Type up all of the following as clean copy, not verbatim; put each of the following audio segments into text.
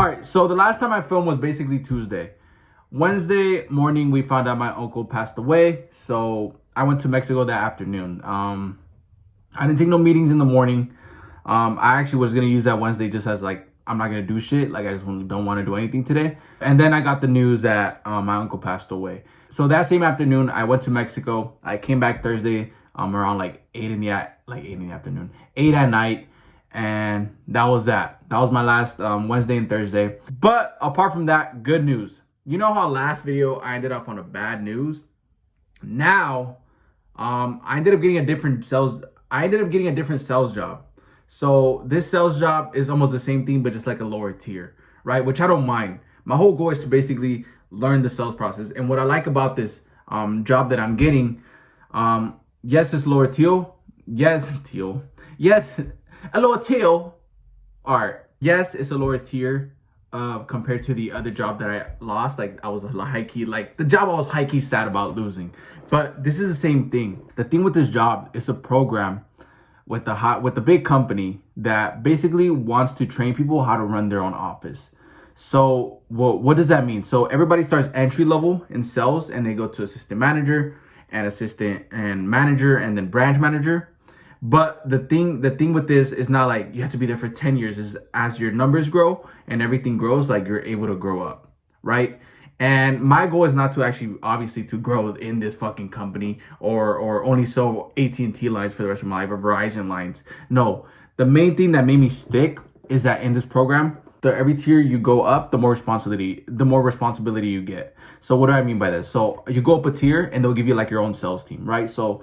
All right, so the last time I filmed was basically Tuesday. Wednesday morning, we found out my uncle passed away, so I went to Mexico that afternoon. I didn't take no meetings in the morning. I actually was gonna use that Wednesday just as like I'm not gonna do shit. Like I just don't want to do anything today. And then I got the news that my uncle passed away. So that same afternoon, I went to Mexico. I came back Thursday around like 8 in the afternoon, 8 at night. And that was that. That was my last Wednesday and Thursday. But apart from that, good news. You know how last video I ended up on a bad news? Now, I ended up getting a different sales job. So this sales job is almost the same thing, but just like a lower tier, right? Which I don't mind. My whole goal is to basically learn the sales process. And what I like about this job that I'm getting, yes, it's lower tier. Yes, a lower tier. All right. Yes, it's a lower tier compared to the other job that I lost. Like I was high-key, like the job I was high-key sad about losing. But this is the same thing. The thing with this job is a program with the big company that basically wants to train people how to run their own office. So what does that mean? So everybody starts entry level in sales and they go to assistant manager and manager and then branch manager. But the thing with this is not like you have to be there for 10 years. Is as your numbers grow and everything grows, like you're able to grow up, right? And my goal is not to actually obviously to grow in this fucking company or only sell AT&T lines for the rest of my life or Verizon lines. No, the main thing that made me stick is that in this program, every tier you go up, the more responsibility you get. So what do I mean by this? So you go up a tier and they'll give you like your own sales team, right? So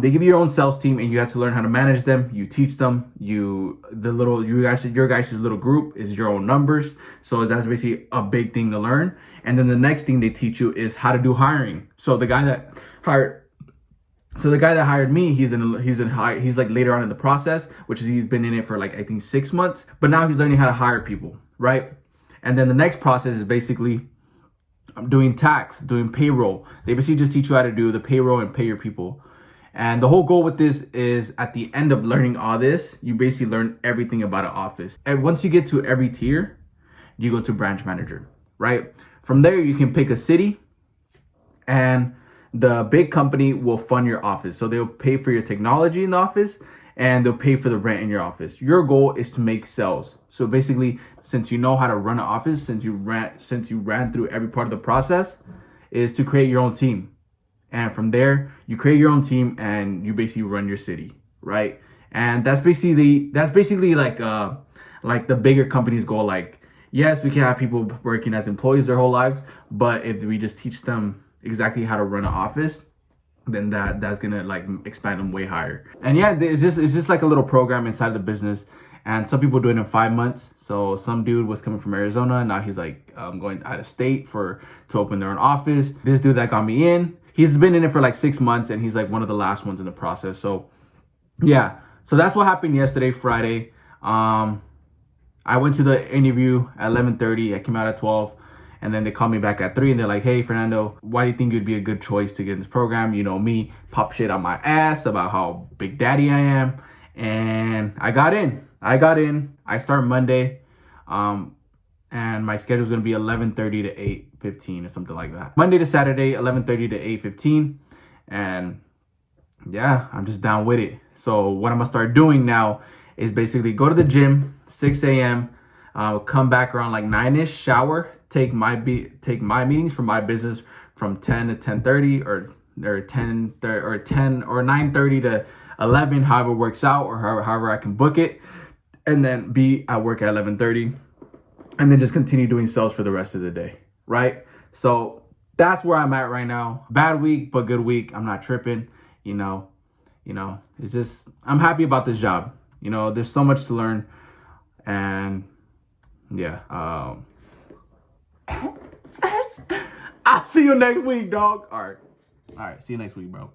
they give you your own sales team and you have to learn how to manage them. You teach them. Your guys' little group is your own numbers. So that's basically a big thing to learn. And then the next thing they teach you is how to do hiring. So the guy that hired me, he's like later on in the process, which is he's been in it for like I think 6 months. But now he's learning how to hire people, right? And then the next process is basically doing tax, doing payroll. They basically just teach you how to do the payroll and pay your people. And the whole goal with this is at the end of learning all this, you basically learn everything about an office. And once you get to every tier, you go to branch manager, right? From there, you can pick a city and the big company will fund your office. So they'll pay for your technology in the office and they'll pay for the rent in your office. Your goal is to make sales. So basically, since you know how to run an office, since you ran through every part of the process, is to create your own team. And from there, you create your own team and you basically run your city, right? And that's basically like the bigger companies go like, yes, we can have people working as employees their whole lives, but if we just teach them exactly how to run an office, then that's gonna like expand them way higher. And yeah, it's just like a little program inside the business. And some people do it in 5 months. So some dude was coming from Arizona and now he's like going out of state to open their own office. This dude that got me in, he's been in it for like 6 months and he's like one of the last ones in the process. So yeah, so that's what happened yesterday, Friday. I went to the interview at 11:30. I came out at 12. And then they called me back at 3 and they're like, hey, Fernando, why do you think you'd be a good choice to get in this program? You know me, pop shit on my ass about how big daddy I am. And I got in. I start Monday. And my schedule is going to be 11:30 to 8:15 or something like that. Monday to Saturday, 11:30 to 8:15. And yeah, I'm just down with it. So what I'm going to start doing now is basically go to the gym, 6 a.m., come back around like 9-ish, shower, take my meetings for my business from 10 to 10:30 or 10 or 9:30 to 11, however it works out, or however I can book it, and then be at work at 11:30, and then just continue doing sales for the rest of the day, right? So that's where I'm at right now. Bad week, but good week. I'm not tripping, you know, it's just, I'm happy about this job. You know, there's so much to learn, and yeah, I'll see you next week, dog. All right, see you next week, bro.